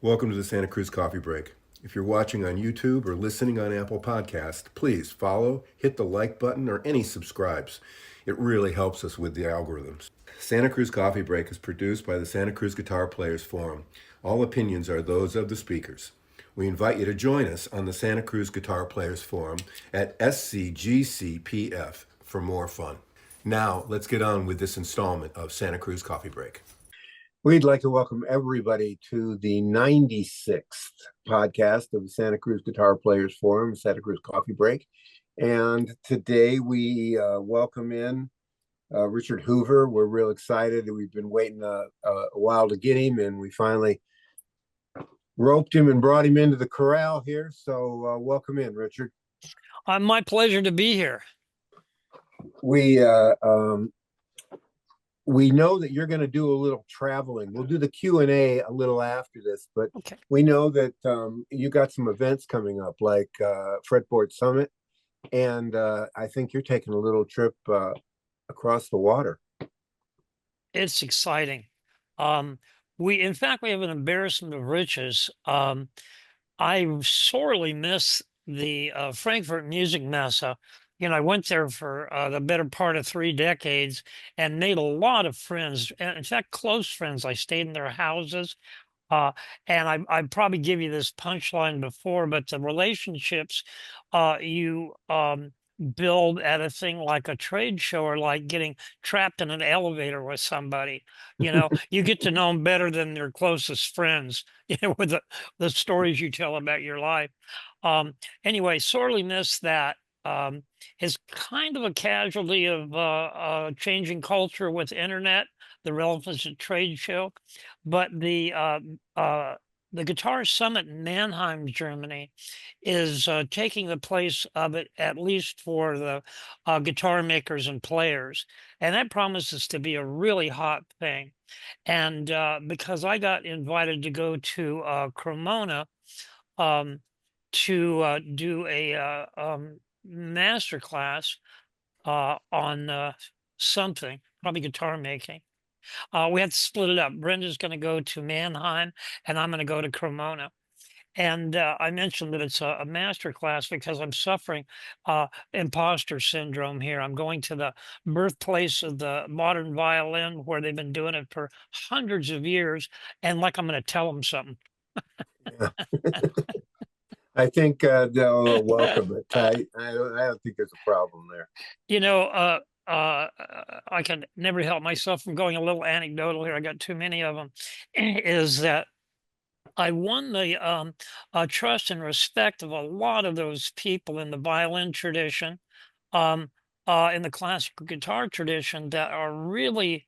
Welcome to the Santa Cruz Coffee Break. If you're watching on YouTube or listening on Apple Podcast, please follow, hit the like button, or any subscribes. It really helps us with the algorithms. Santa Cruz Coffee Break is produced by the Santa Cruz Guitar Players Forum. All opinions are those of the speakers. We invite you to join us on the Santa Cruz Guitar Players Forum at SCGCPF for more fun. Now, let's get on with this installment of Santa Cruz Coffee Break. We'd like to welcome everybody to the 96th podcast of the Santa Cruz Guitar Players Forum, Santa Cruz Coffee Break. And today we welcome in Richard Hoover. We're real excited. We've been waiting a while to get him, and we finally roped him and brought him into the corral here. So welcome in, Richard. My pleasure to be here. We know that you're going to do a little traveling. We'll do the Q&A a little after this, but Okay. We know that you got some events coming up, like Fretboard Summit, and I think you're taking a little trip across the water. It's exciting. In fact, we have an embarrassment of riches. I sorely miss the Frankfurt Music Messe. I went there for the better part of 3 decades and made a lot of friends. And in fact, close friends. I stayed in their houses. And I probably give you this punchline before, but the relationships you build at a thing like a trade show are like getting trapped in an elevator with somebody. You get to know them better than your closest friends, with the stories you tell about your life. Anyway, sorely miss that. Is kind of a casualty of changing culture with internet, the relevance of trade show. But the Guitar Summit in Mannheim, Germany, is taking the place of it, at least for the guitar makers and players, and that promises to be a really hot thing. And because I got invited to go to Cremona to do a masterclass on something, probably guitar making. We have to split it up. Brenda's going to go to Mannheim, and I'm going to go to Cremona. And I mentioned that it's a master class because I'm suffering imposter syndrome here. I'm going to the birthplace of the modern violin, where they've been doing it for hundreds of years, and like I'm going to tell them something. Yeah. I think they'll welcome it. I don't think there's a problem there. I can never help myself from going a little anecdotal here. I got too many of them. Is that I won the trust and respect of a lot of those people in the violin tradition, in the classical guitar tradition, that are really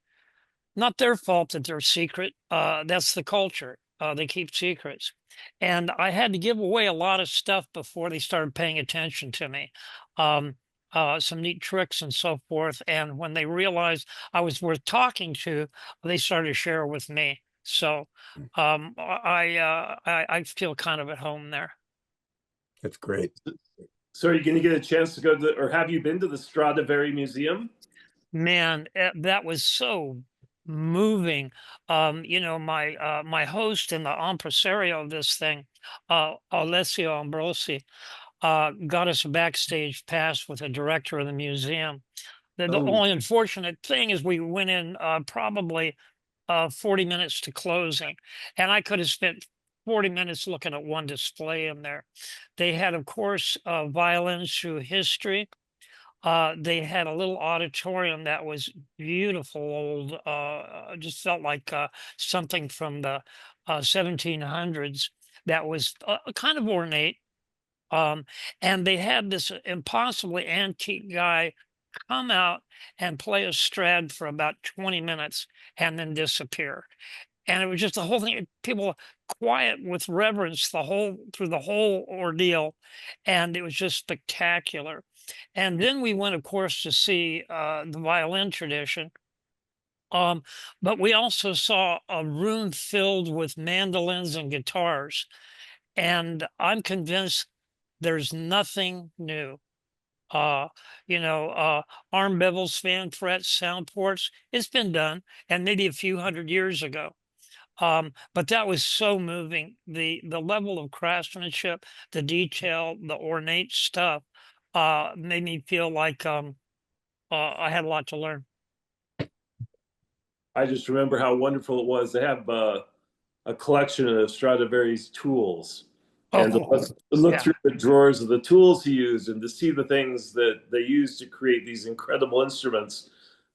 not their fault that they're secret. That's the culture. They keep secrets. And I had to give away a lot of stuff before they started paying attention to me. Some neat tricks and so forth. And when they realized I was worth talking to, they started to share with me. So I feel kind of at home there. That's great. So are you going to get a chance to go to, or have you been to the Stradivari Museum? Man, that was so moving. My host and the impresario of this thing, Alessio Ambrosi, got us a backstage pass with the director of the museum. The only unfortunate thing is we went in probably 40 minutes to closing, and I could have spent 40 minutes looking at one display in there. They had, of course, violins through history. They had a little auditorium that was beautiful, old, just felt like something from the 1700s, that was kind of ornate. And they had this impossibly antique guy come out and play a Strad for about 20 minutes and then disappear. And it was just the whole thing, people quiet with reverence through the whole ordeal. And it was just spectacular. And then we went, of course, to see the violin tradition. But we also saw a room filled with mandolins and guitars. And I'm convinced there's nothing new. Arm bevels, fan frets, sound ports, it's been done, and maybe a few hundred years ago. But that was so moving. The level of craftsmanship, the detail, the ornate stuff, made me feel like I had a lot to learn. I just remember how wonderful it was to have a collection of Stradivari's tools and to Oh, look yeah. through the drawers of the tools he used and to see the things that they used to create these incredible instruments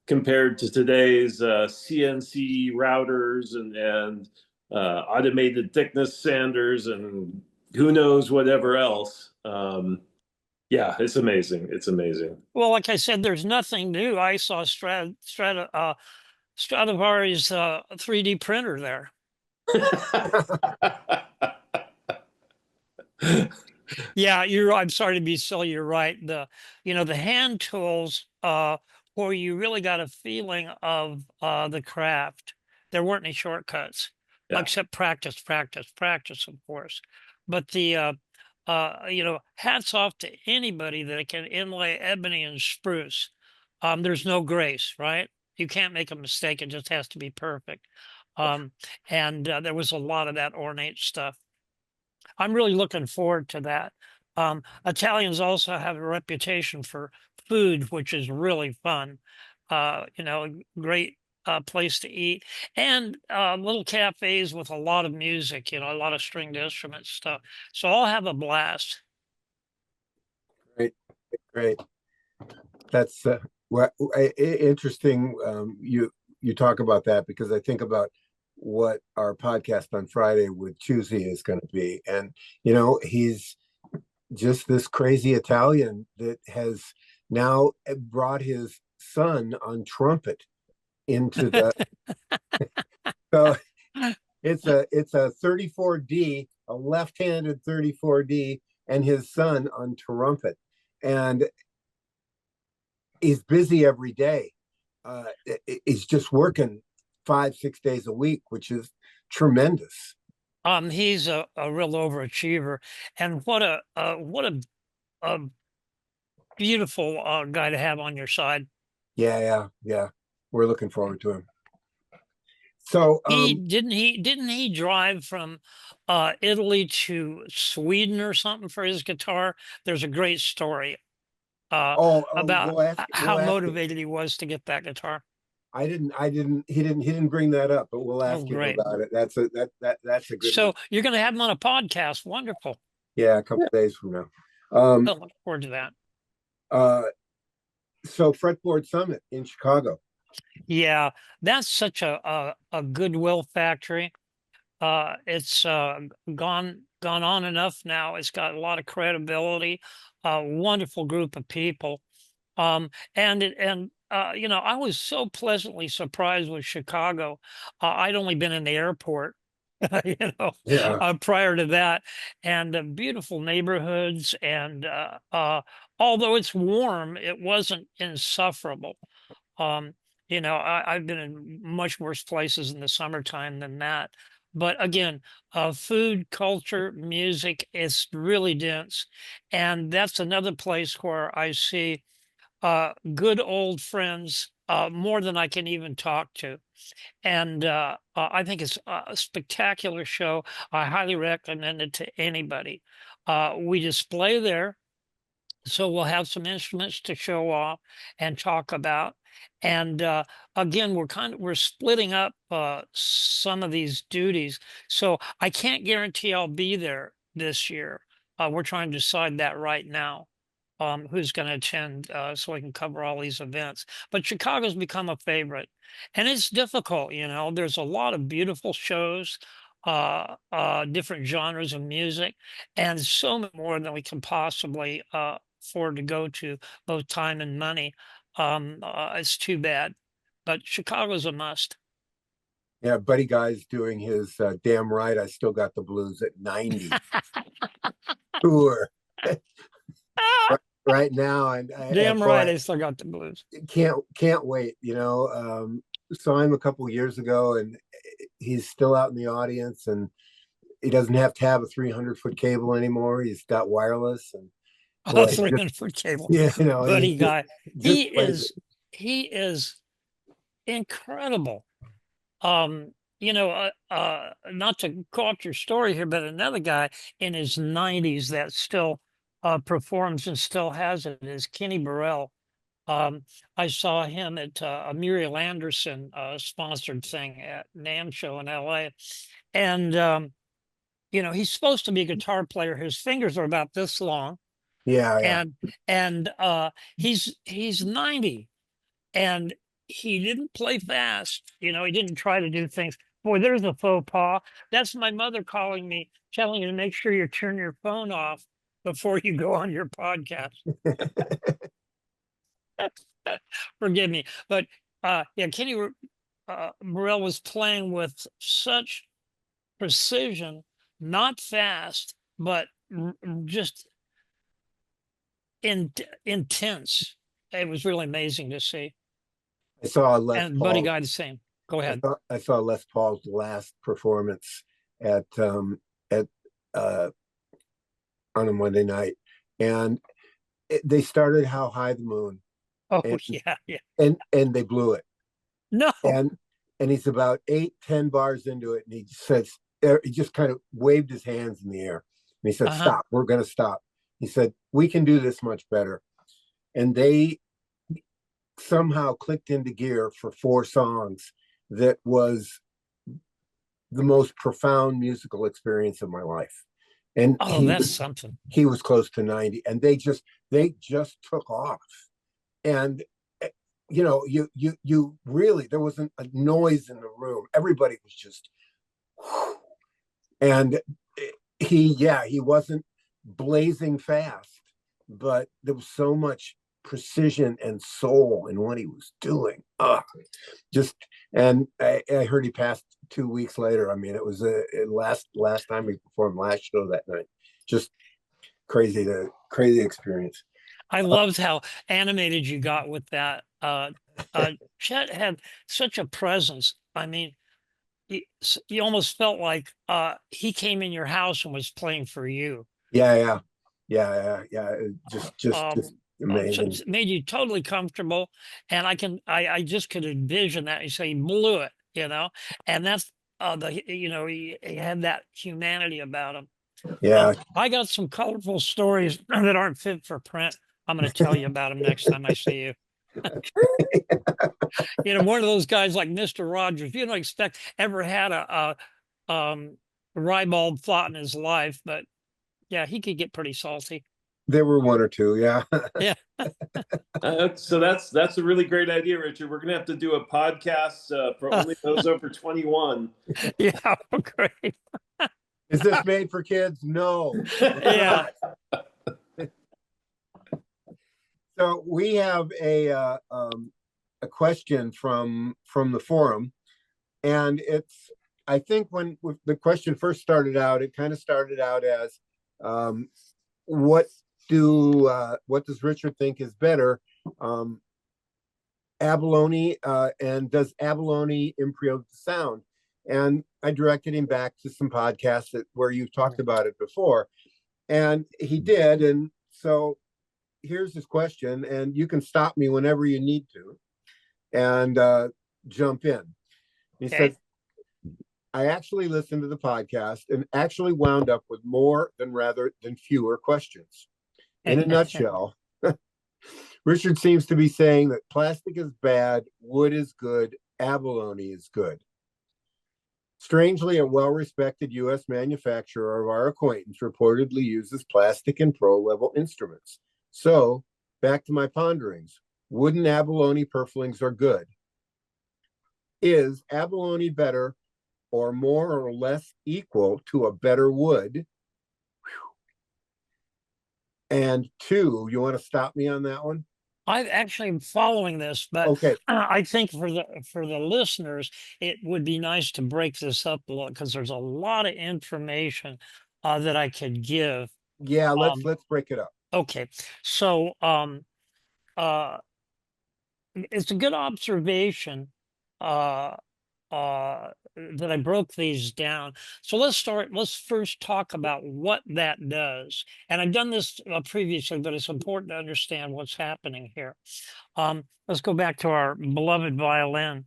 compared to today's CNC routers and automated thickness sanders and who knows whatever else. Yeah, it's amazing. It's amazing. Well, like I said, there's nothing new. I saw Stradivari's 3D printer there. Yeah, I'm sorry to be silly. You're right. The hand tools, where you really got a feeling of the craft. There weren't any shortcuts, Yeah. except practice, practice, practice, of course. But hats off to anybody that can inlay ebony and spruce. There's no grace, right? You can't make a mistake. It just has to be perfect. And there was a lot of that ornate stuff. I'm really looking forward to that. Italians also have a reputation for food, which is really fun. Great place to eat, and little cafes with a lot of music, a lot of stringed instruments stuff. So I'll have a blast. Great, great. That's interesting. You talk about that because I think about what our podcast on Friday with Chusey is going to be, and he's just this crazy Italian that has now brought his son on trumpet into the. So it's a 34D, a left-handed 34D, and his son on trumpet, and he's busy every day. He's just working 5-6 days a week, which is tremendous. He's a real overachiever, and what a beautiful guy to have on your side. Yeah. We're looking forward to him. So Didn't he drive from Italy to Sweden or something for his guitar? There's a great story about how we'll ask motivated he was to get that guitar. he didn't bring that up, but we'll Oh, ask him great. about it. That's a good So one. you're going to have him on a podcast. Wonderful. Yeah, a couple days from now. I look forward to that. So Fretboard Summit in Chicago. Yeah, that's such a goodwill factory. It's gone on enough now. It's got a lot of credibility, a wonderful group of people. I was so pleasantly surprised with Chicago. I'd only been in the airport, Yeah. prior to that, and beautiful neighborhoods. And although it's warm, it wasn't insufferable. Um, I've been in much worse places in the summertime than that. But again, food, culture, music is really dense. And that's another place where I see good old friends, more than I can even talk to. And I think it's a spectacular show. I highly recommend it to anybody. We display there, so we'll have some instruments to show off and talk about. And again, we're splitting up some of these duties. So I can't guarantee I'll be there this year. We're trying to decide that right now. Who's going to attend, so we can cover all these events. But Chicago's become a favorite, and it's difficult. There's a lot of beautiful shows, different genres of music, and so much more than we can possibly afford to go to, both time and money. It's too bad, but Chicago's a must. Yeah, Buddy Guy's doing his Damn Right, I Still Got the Blues at 90 tour right now. And Damn right, boy, I still got the blues. can't wait. Saw him a couple years ago, and he's still out in the audience, and he doesn't have to have a 300-foot cable anymore. He's got wireless, and boy, 300-foot cable. yeah, Buddy Guy. just He is incredible. not to go off your story here, but another guy in his 90s that still performs and still has it is Kenny Burrell. I saw him at a Muriel Anderson sponsored thing at NAMM show in LA. And, he's supposed to be a guitar player. His fingers are about this long. Yeah, yeah. And he's 90 and he didn't play fast. He didn't try to do things. Boy, there's a faux pas. That's my mother calling me, telling you to make sure you turn your phone off before you go on your podcast. Forgive me. But yeah, Kenny Burrell was playing with such precision, not fast, but just intense. It was really amazing to see. I saw Les And Buddy Paul. Guy the same. Go ahead. I saw Les Paul's last performance at on a Monday night, and they started "How High the Moon," Oh and, yeah, yeah. and they blew it. No. And he's about 8-10 bars into it, and he says, he just kind of waved his hands in the air, and he said, "Stop! We're going to stop." He said, "We can do this much better," and they somehow clicked into gear for 4 songs. That was the most profound musical experience of my life. And that's something. He was close to 90, and they just took off. And you really, there wasn't a noise in the room. Everybody was just, and he wasn't blazing fast, but there was so much precision and soul in what he was doing. And I heard he passed 2 weeks later. I mean, it was last time he performed, last show that night. Just crazy experience. I loved how animated you got with that. Chet had such a presence. I mean, you almost felt like he came in your house and was playing for you. Yeah. Just amazing. It made you totally comfortable, and I just could envision that. You say he blew it, and that's he had that humanity about him. Yeah. I got some colorful stories that aren't fit for print. I'm going to tell you about them next time I see you. One of those guys like Mr. Rogers, you don't expect ever had a ribald thought in his life, but yeah, he could get pretty salty. There were 1 or 2, yeah. Yeah. So that's a really great idea, Richard. We're gonna have to do a podcast for only those over 21. Yeah, great. Is this made for kids? No. Yeah. So we have a question from the forum, and I think when the question first started out, it kind of started out as, what does Richard think is better, abalone, and does abalone improve the sound? And I directed him back to some podcasts where you've talked about it before, and he did. And so here's his question, and you can stop me whenever you need to and jump in. He says, I actually listened to the podcast and actually wound up with more rather than fewer questions. In a nutshell, Richard seems to be saying that plastic is bad, wood is good, abalone is good. Strangely, a well-respected U.S. manufacturer of our acquaintance reportedly uses plastic in pro-level instruments. So, back to my ponderings. Wooden abalone purflings are good. Is abalone better or more or less equal to a better wood? And 2, you want to stop me on that one? I actually am following this, but okay. I think for the listeners, it would be nice to break this up a little because there's a lot of information that I could give. Yeah, let's break it up. Okay, so it's a good observation that I broke these down. So let's first talk about what that does. And I've done this previously, but it's important to understand what's happening here. Let's go back to our beloved violin.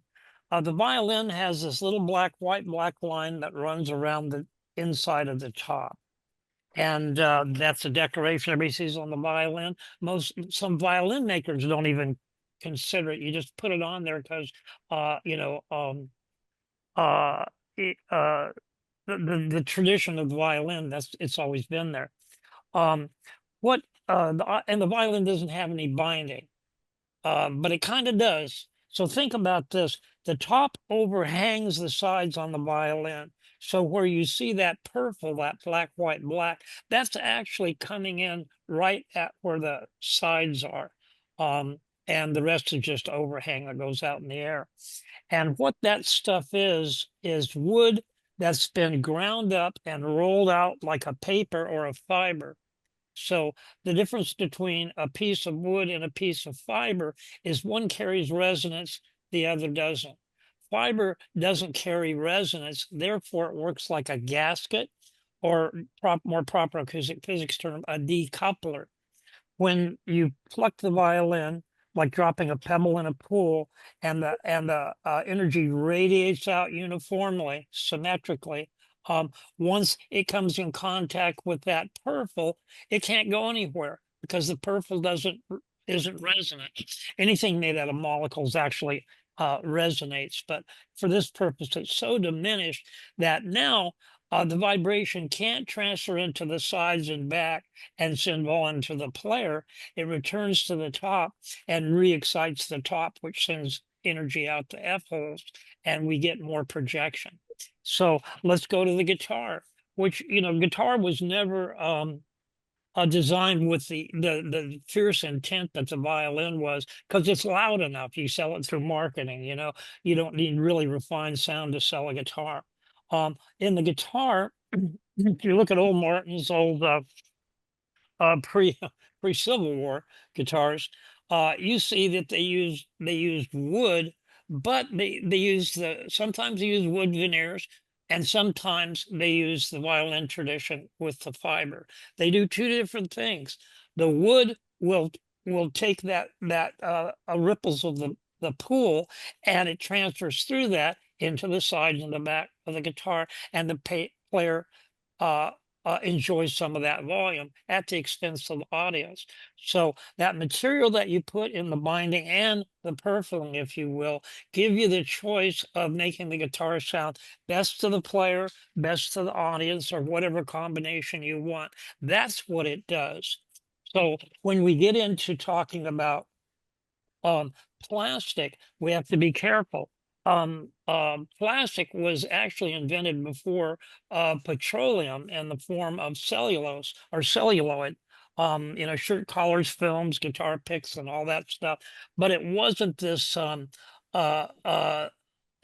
The violin has this little white black line that runs around the inside of the top. And that's a decoration everybody sees on the violin. Some violin makers don't even consider it. You just put it on there because, you know, it, the tradition of the violin, it's always been there. What and the violin doesn't have any binding, but it kind of does. So think about this: the top overhangs the sides on the violin. So where you see that purple, that black, white, black, that's actually coming in right at where the sides are. And the rest is just overhang that goes out in the air. And what that stuff is wood that's been ground up and rolled out like a paper or a fiber. So the difference between a piece of wood and a piece of fiber is one carries resonance, the other doesn't. Fiber doesn't carry resonance, therefore it works like a gasket, or more proper acoustic physics term, a decoupler. When you pluck the violin, like dropping a pebble in a pool, and the energy radiates out uniformly, symmetrically, once it comes in contact with that purple, it can't go anywhere because the purple isn't resonant. Anything made out of molecules actually resonates, but for this purpose, it's so diminished that now the vibration can't transfer into the sides and back and send volume to the player. It returns to the top and re-excites the top, which sends energy out to F holes, and we get more projection. So let's go to the guitar, which, you know, guitar was never designed with the fierce intent that the violin was, because it's loud enough. You sell it through marketing, you know, you don't need really refined sound to sell a guitar. In the guitar, if you look at old Martin's old pre Civil War guitars, you see that they used wood, but they used sometimes they use wood veneers, and sometimes they use the violin tradition with the fiber. They do two different things. The wood will take that ripples of the pool, and it transfers through that into the sides and the back of the guitar, and the player enjoys some of that volume at the expense of the audience. So that material that you put in the binding and the purfling, if you will, give you the choice of making the guitar sound best to the player, best to the audience, or whatever combination you want. That's what it does. So when we get into talking about plastic, we have to be careful. Plastic was actually invented before petroleum in the form of cellulose or celluloid. You know, shirt collars, films, guitar picks, and all that stuff. But it wasn't this. It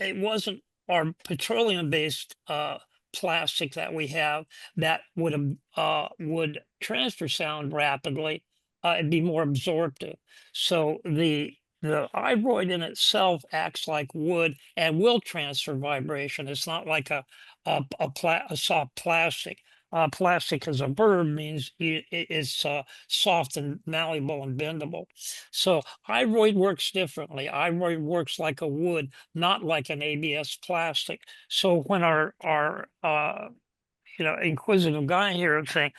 wasn't our petroleum-based plastic that we have that would transfer sound rapidly. It'd be more absorptive. So the ivory in itself acts like wood and will transfer vibration. It's not like a soft plastic. Plastic as a verb means it's soft and malleable and bendable. So ivory works differently. Ivory works like a wood, not like an ABS plastic. So when our you know, inquisitive guy here is saying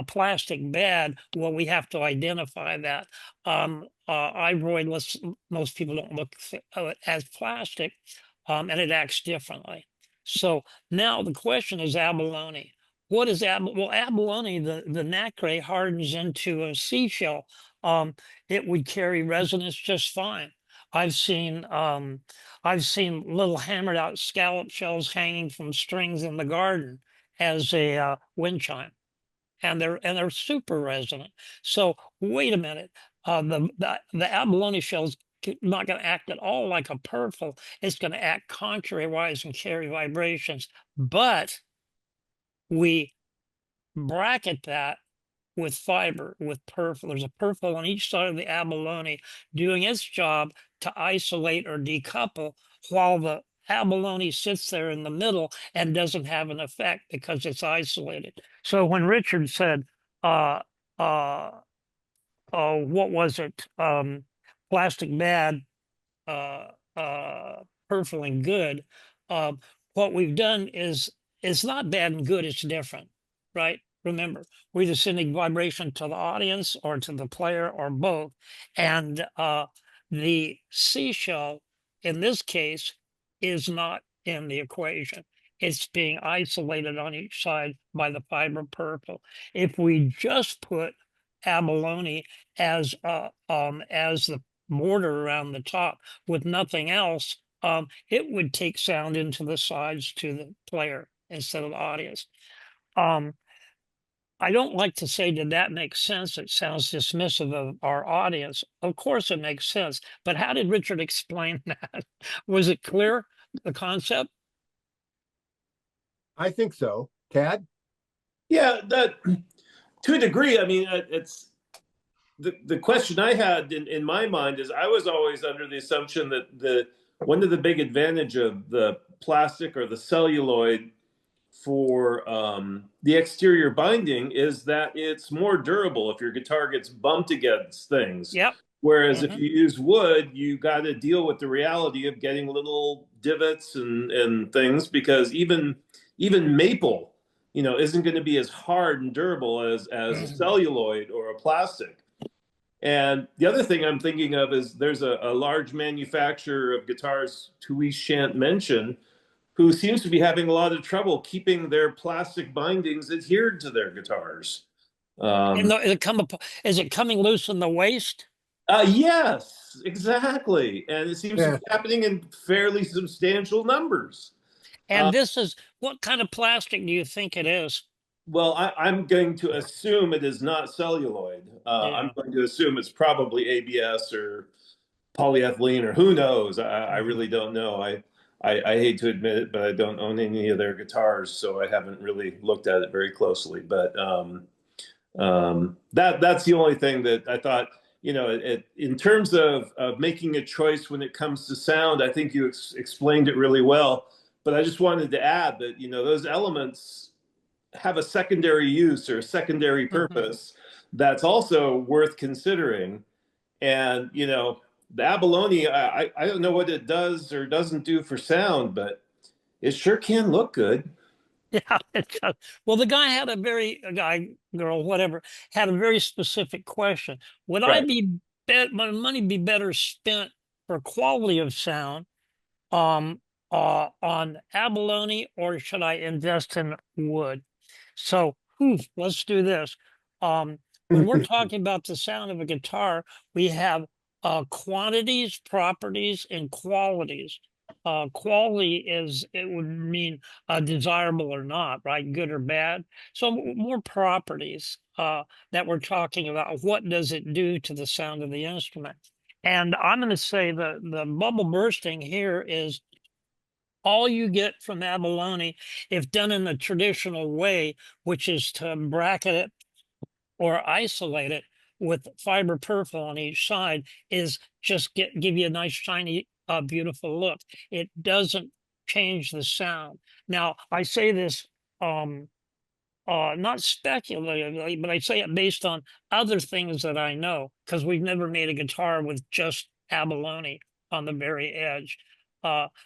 plastic bad, well, we have to identify that. Ivory, most people don't look at it as plastic, and it acts differently. So now the question is abalone. What is well, abalone, the nacre hardens into a seashell. It would carry resonance just fine. I've seen little hammered out scallop shells hanging from strings in the garden as a wind chime, and they're super resonant. So wait a minute, the abalone shell's not going to act at all like a purple. It's going to act contrary-wise and carry vibrations, but we bracket that with fiber, with purple. There's a purple on each side of the abalone doing its job to isolate or decouple, while the abalone sits there in the middle and doesn't have an effect because it's isolated. So when Richard said, what was it? Plastic bad, purfling good. What we've done is, it's not bad and good, it's different, right? Remember, we're either sending vibration to the audience or to the player or both. And the seashell in this case is not in the equation. It's being isolated on each side by the fiber purple. If we just put abalone as the border around the top with nothing else, it would take sound into the sides to the player instead of the audience. I don't like to say, did that make sense? It sounds dismissive of our audience. Of course it makes sense, but how did Richard explain that? Was it clear, the concept? I think so. Tad? Yeah, that to a degree. I mean, it's the question I had in my mind is I was always under the assumption that one of the big advantage of the plastic or the celluloid for the exterior binding is that it's more durable if your guitar gets bumped against things. Yep. Whereas if you use wood, you got to deal with the reality of getting little divots and things, because even maple, isn't going to be as hard and durable as a celluloid or a plastic. And the other thing I'm thinking of is there's a large manufacturer of guitars who we shan't mention, who seems to be having a lot of trouble keeping their plastic bindings adhered to their guitars. And is it coming loose in the waist? Yes, exactly. And it seems to be happening in fairly substantial numbers. And this is, what kind of plastic do you think it is? Well, I'm going to assume it is not celluloid. I'm going to assume it's probably ABS or polyethylene, or who knows. I really don't know. I hate to admit it, but I don't own any of their guitars, so I haven't really looked at it very closely. But that's the only thing that I thought. In terms of making a choice when it comes to sound, I think you explained it really well. But I just wanted to add that those elements have a secondary use or a secondary purpose that's also worth considering. And the abalone, I don't know what it does or doesn't do for sound, but it sure can look good. Yeah, it does. Well, the guy had girl, whatever, had a very specific question. Would Right. my money be better spent for quality of sound on abalone, or should I invest in wood? So let's do this. When we're talking about the sound of a guitar, we have quantities, properties, and qualities. Quality it would mean desirable or not, right? Good or bad. So more properties that we're talking about. What does it do to the sound of the instrument? And I'm going to say the bubble bursting here is all you get from abalone, if done in the traditional way, which is to bracket it or isolate it with fiber purple on each side, is just give you a nice shiny beautiful look. It doesn't change the sound. Now I say this not speculatively, but I say it based on other things that I know, because we've never made a guitar with just abalone on the very edge.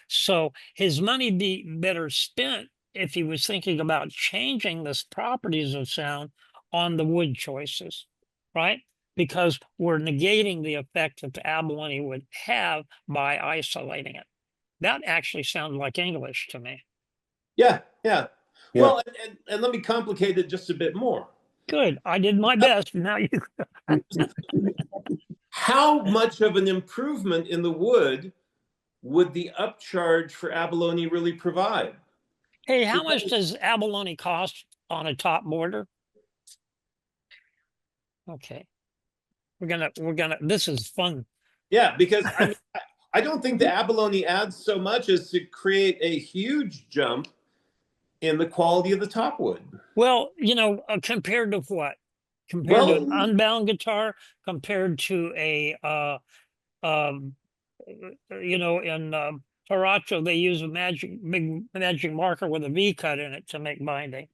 So his money be better spent if he was thinking about changing the properties of sound on the wood choices, right? Because we're negating the effect that the abalone would have by isolating it. That actually sounds like English to me. Yeah. Well, and let me complicate it just a bit more. Good. I did my best. Now you. How much of an improvement in the wood would the upcharge for abalone really provide? Hey, how much does abalone cost on a top border? Okay. This is fun. Yeah, because I don't think the abalone adds so much as to create a huge jump in the quality of the top wood. Well, compared to what? Compared to an unbound guitar, compared to a in Paracho, they use a big magic marker with a V cut in it to make binding.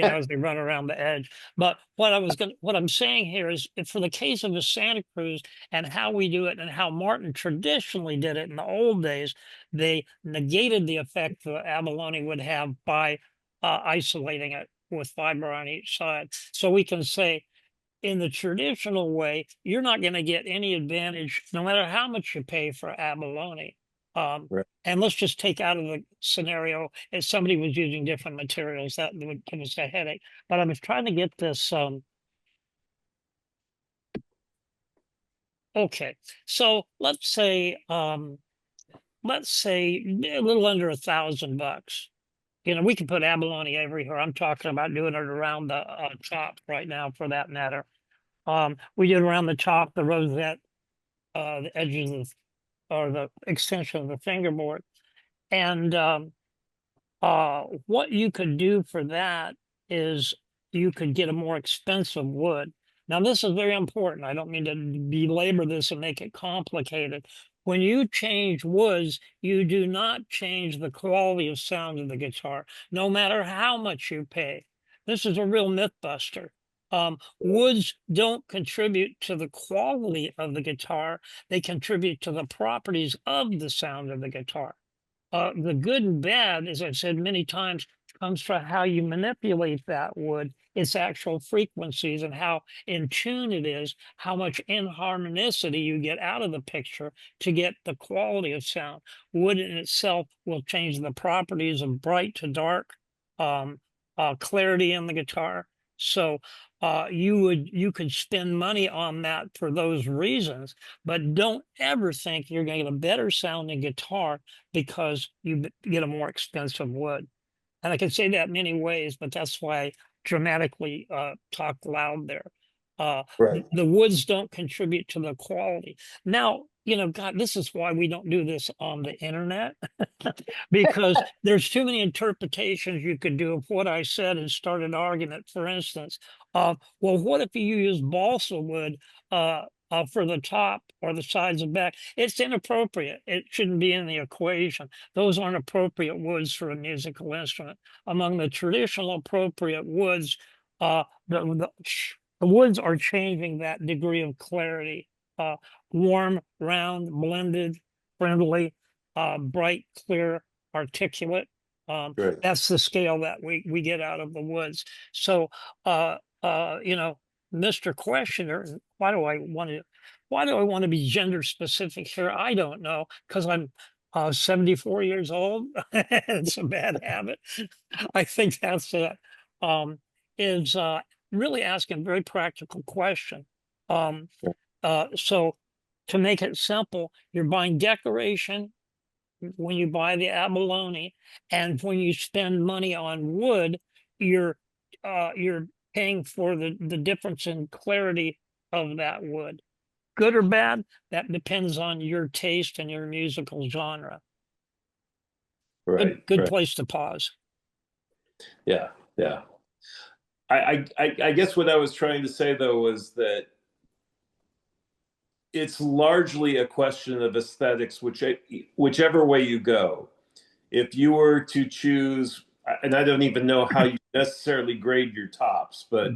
as they run around the edge. But what I'm saying here is for the case of the Santa Cruz and how we do it and how Martin traditionally did it in the old days, they negated the effect the abalone would have by isolating it with fiber on each side. So we can say, in the traditional way, you're not going to get any advantage no matter how much you pay for abalone. Right. And let's just take out of the scenario if somebody was using different materials, that would give us a headache. But I was trying to get this. Okay, so let's say a little under $1,000. We can put abalone everywhere. I'm talking about doing it around the top right now, for that matter. We did around the top, the rosette, the edges of, or the extension of the fingerboard. And what you could do for that is you could get a more expensive wood. Now, this is very important. I don't mean to belabor this and make it complicated. When you change woods, you do not change the quality of sound of the guitar, no matter how much you pay. This is a real myth buster. Woods don't contribute to the quality of the guitar. They contribute to the properties of the sound of the guitar. The good and bad, as I've said many times, comes from how you manipulate that wood, its actual frequencies, and how in tune it is, how much inharmonicity you get out of the picture to get the quality of sound. Wood in itself will change the properties of bright to dark, clarity in the guitar. So you could spend money on that for those reasons, but don't ever think you're going to get a better sounding guitar because you get a more expensive wood. And I can say that many ways, but that's why I dramatically talk loud there. Right. The woods don't contribute to the quality. Now, God, this is why we don't do this on the internet, because there's too many interpretations you could do of what I said and start an argument. For instance, well, what if you use balsa wood for the top or the sides and back? It's inappropriate. It shouldn't be in the equation. Those aren't appropriate woods for a musical instrument. Among the traditional appropriate woods, the woods are changing that degree of clarity. Warm, round, blended, friendly, bright, clear, articulate. Right. That's the scale that we get out of the woods. So, Mr. Questioner, why do I want to be gender specific here? I don't know, because I'm 74 years old. It's a bad habit. I think that's it. Is really asking a very practical question. So to make it simple, you're buying decoration when you buy the abalone, and when you spend money on wood, you're paying for the difference in clarity of that wood. Good or bad, that depends on your taste and your musical genre. Right. Good Right. place to pause. Yeah. Yeah. I guess what I was trying to say though was that it's largely a question of aesthetics, whichever way you go. If you were to choose, and I don't even know how you necessarily grade your tops, but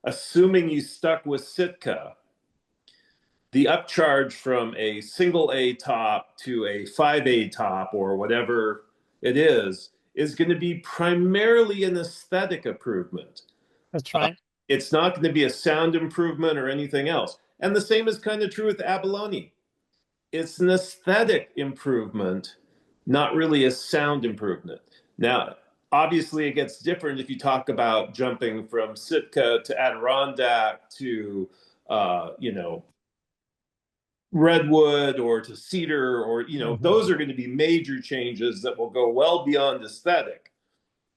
assuming you stuck with Sitka, the upcharge from a single A top to a 5A top or whatever it is going to be primarily an aesthetic improvement. That's right. It's not going to be a sound improvement or anything else. And the same is kind of true with abalone. It's an aesthetic improvement, not really a sound improvement. Now, obviously, it gets different if you talk about jumping from Sitka to Adirondack to, redwood or to cedar, or those are going to be major changes that will go well beyond aesthetic.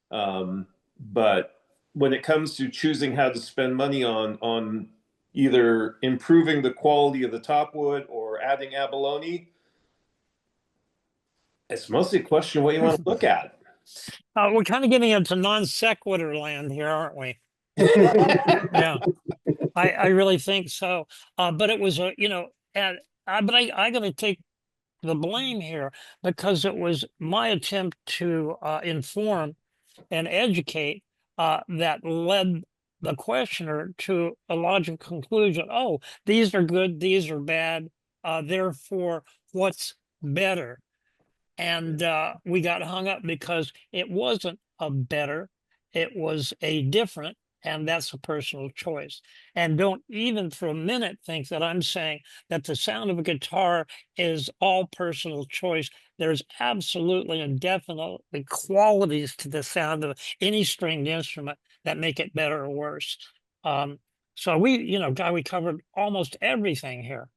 But when it comes to choosing how to spend money on either improving the quality of the top wood or adding abalone, it's mostly a question of what you want to look at. We're kind of getting into non sequitur land here, aren't we? Yeah, I really think so. But it was but I got to take the blame here, because it was my attempt to inform and educate that led the questioner to a logical conclusion. Oh, these are good, these are bad. Therefore, what's better? And we got hung up because it wasn't a better, it was a different, and that's a personal choice. And don't even for a minute think that I'm saying that the sound of a guitar is all personal choice. There's absolutely and definitely qualities to the sound of any stringed instrument that make it better or worse. So we, we covered almost everything here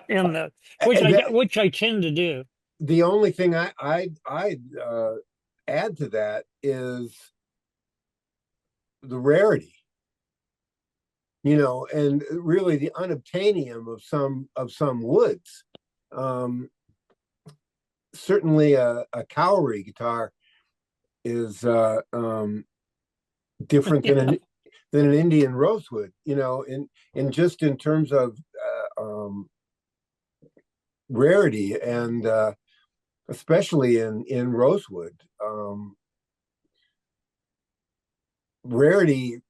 in the which I tend to do. The only thing I'd add to that is the rarity, and really the unobtainium of some woods. Certainly a Cowrie guitar is different than an Indian rosewood, in just in terms of rarity, and especially in rosewood. Rarity,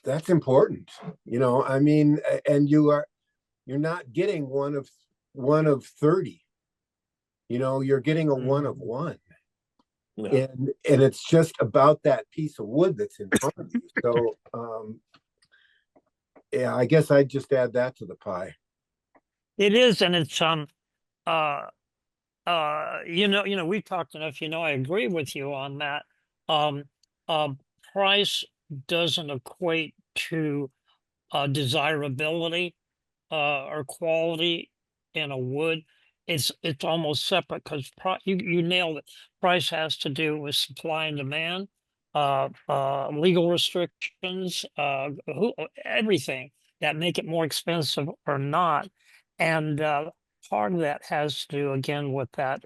that's important, I mean, and you're not getting one of 30, you're getting a one of one. Yeah. And it's just about that piece of wood that's in front of you. So yeah, I guess I'd just add that to the pie. It is, and it's we've talked enough, I agree with you on that. Price doesn't equate to desirability or quality in a wood. It's almost separate, because you nailed it. Price has to do with supply and demand, legal restrictions, everything that make it more expensive or not. And part of that has to do, again, with that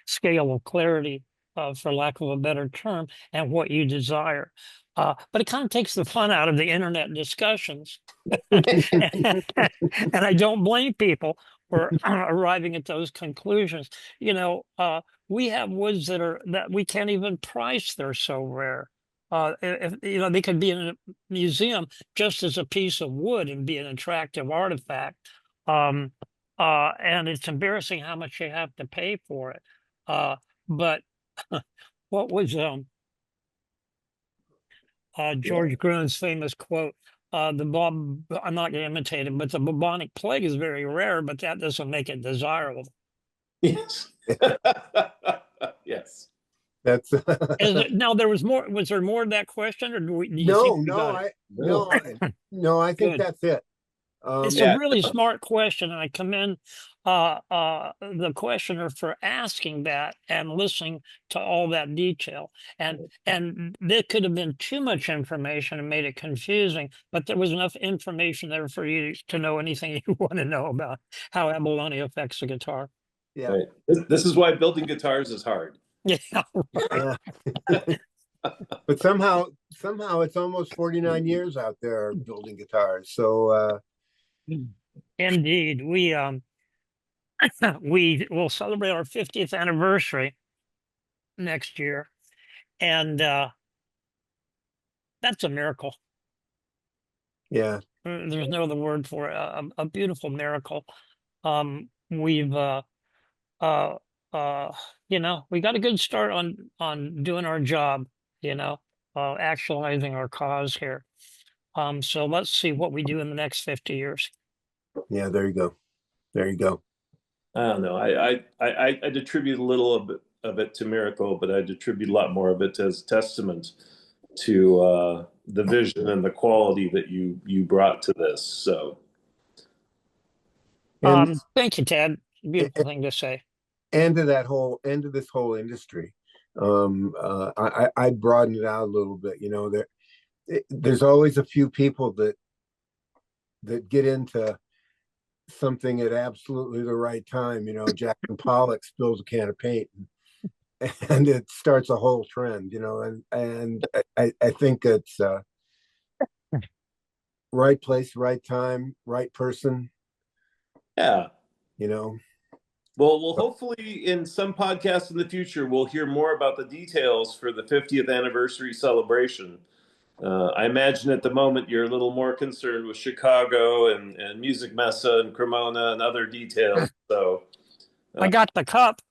scale of clarity, for lack of a better term, and what you desire. But it kind of takes the fun out of the internet discussions. And I don't blame people for arriving at those conclusions. We have woods that we can't even price. They're so rare. If they could be in a museum just as a piece of wood and be an attractive artifact. And it's embarrassing how much you have to pay for it. But what was George Gruhn's famous quote? I'm not going to imitate him, but the bubonic plague is very rare, but that doesn't make it desirable. Yes. Yes. That's Now, was there more to that question, or do you no, think we got it? no, I think Good. that's it. It's a really smart question, and I commend the questioner for asking that and listening to all that detail. And there could have been too much information and made it confusing, but there was enough information there for you to know anything you want to know about how abalone affects the guitar. Yeah. Right. This is why building guitars is hard. Yeah. Yeah. But somehow it's almost 49 years out there building guitars. So Indeed, we will celebrate our 50th anniversary next year, and that's a miracle. yeah. There's no other word for it. A beautiful miracle. We've we got a good start on doing our job, actualizing our cause here. So let's see what we do in the next 50 years. Yeah, there you go. There you go. I don't know. I'd attribute a little of it to miracle, but I'd attribute a lot more of it as testament to the vision and the quality that you brought to this. So, Thank you, Ted. Beautiful thing to say. And to this whole industry. I broadened it out a little bit. There's always a few people that get into something at absolutely the right time. Jackson Pollock spills a can of paint and it starts a whole trend, and I think it's right place, right time, right person. yeah. Well, hopefully in some podcasts in the future, we'll hear more about the details for the 50th anniversary celebration. I imagine at the moment you're a little more concerned with Chicago and Music Messa and Cremona and other details. So I got the cup.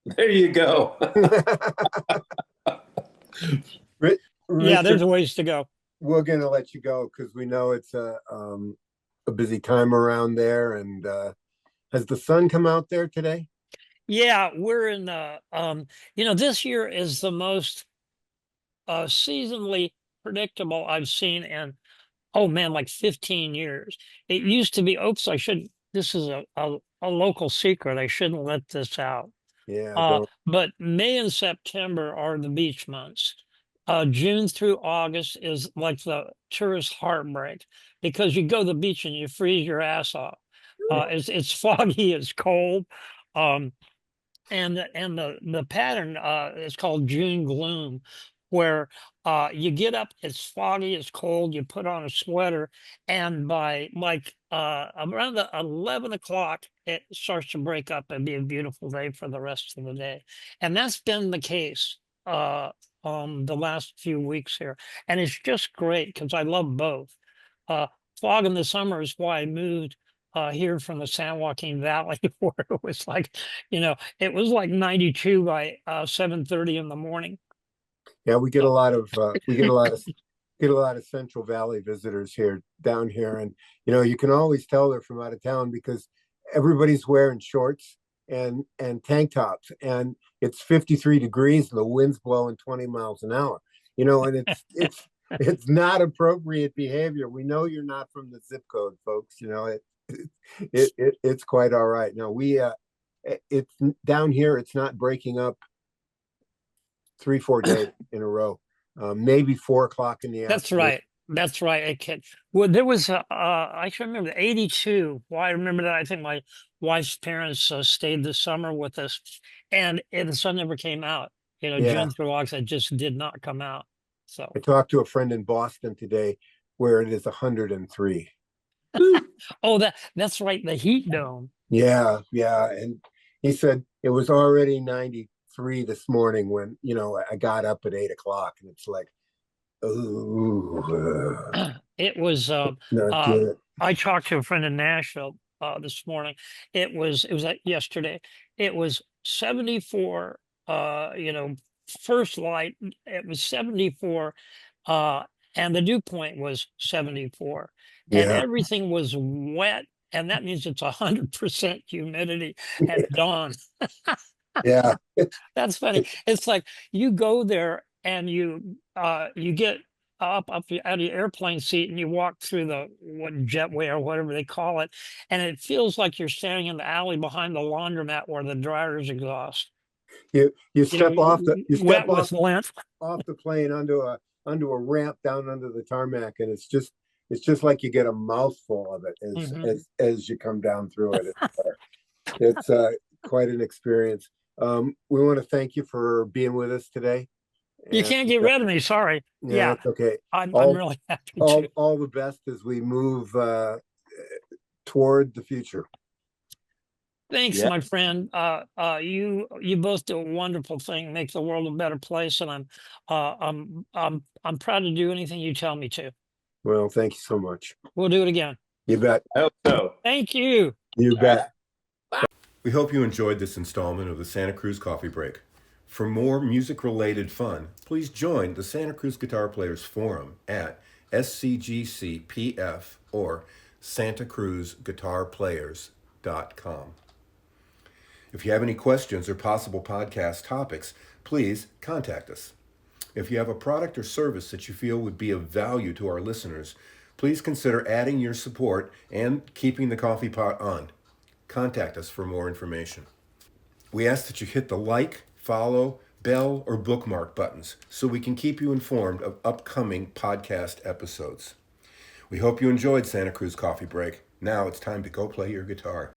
there you go. Yeah, Richard, there's a ways to go. we're gonna let you go because we know it's a busy time around there. And has the sun come out there today? Yeah, we're in this year is the most seasonally predictable I've seen in, oh man, like 15 years. It used to be, oops, this is a local secret. I shouldn't let this out. Yeah, don't. But May and September are the beach months. June through August is like the tourist heartbreak because you go to the beach and you freeze your ass off. It's foggy, it's cold. And the pattern is called June gloom, where you get up, it's foggy, it's cold, you put on a sweater, and by like around the 11 o'clock, it starts to break up and be a beautiful day for the rest of the day. And that's been the case the last few weeks here. And it's just great because I love both. Uh, Fog in the summer is why I moved here from the San Joaquin Valley, where it was like, it was like 92 by 7:30 in the morning. Yeah, we get a lot of Central Valley visitors down here, and you can always tell they're from out of town because everybody's wearing shorts and tank tops, and it's 53 degrees and the wind's blowing 20 miles an hour. And it's not appropriate behavior. We know you're not from the zip code, folks. It's quite all right. No, it's down here. It's not breaking up 3-4 days in a row. Maybe 4 o'clock in the afternoon. That's right. That's right. It can. Well, there was I can remember 82. Well, I remember that. I think my wife's parents stayed this summer with us, and the sun never came out. Yeah. June through August, it just did not come out. So I talked to a friend in Boston today where it is 103. oh, that's right, the heat dome. Yeah, and he said it was already 93 this morning when I got up at 8 o'clock, and it's like, ooh, It was not good. I talked to a friend in Nashville this morning. It was yesterday. It was 74, first light, it was 74, and the dew point was 74, and Yeah. everything was wet, and that means it's 100% humidity at dawn. Yeah. That's funny. It's like you go there and you get up out of your airplane seat and you walk through the jetway or whatever they call it, and it feels like you're standing in the alley behind the laundromat where the dryer's exhaust. You step off wet with lint off the plane onto a ramp down under the tarmac, and it's just like you get a mouthful of it as you come down through it. It's quite an experience. We want to thank you for being with us today. You can't get rid of me. Sorry. Yeah, it's okay. I'm really happy to. All the best as we move toward the future. Thanks, my friend. You both do a wonderful thing, make the world a better place, and I'm proud to do anything you tell me to. Well, thank you so much. We'll do it again. You bet. I hope so. Thank you. You bet. We hope you enjoyed this installment of the Santa Cruz Coffee Break. For more music-related fun, please join the Santa Cruz Guitar Players Forum at SCGCPF or santacruzguitarplayers.com. If you have any questions or possible podcast topics, please contact us. If you have a product or service that you feel would be of value to our listeners, please consider adding your support and keeping the coffee pot on. Contact us for more information. We ask that you hit the like, follow, bell, or bookmark buttons so we can keep you informed of upcoming podcast episodes. We hope you enjoyed Santa Cruz Coffee Break. Now it's time to go play your guitar.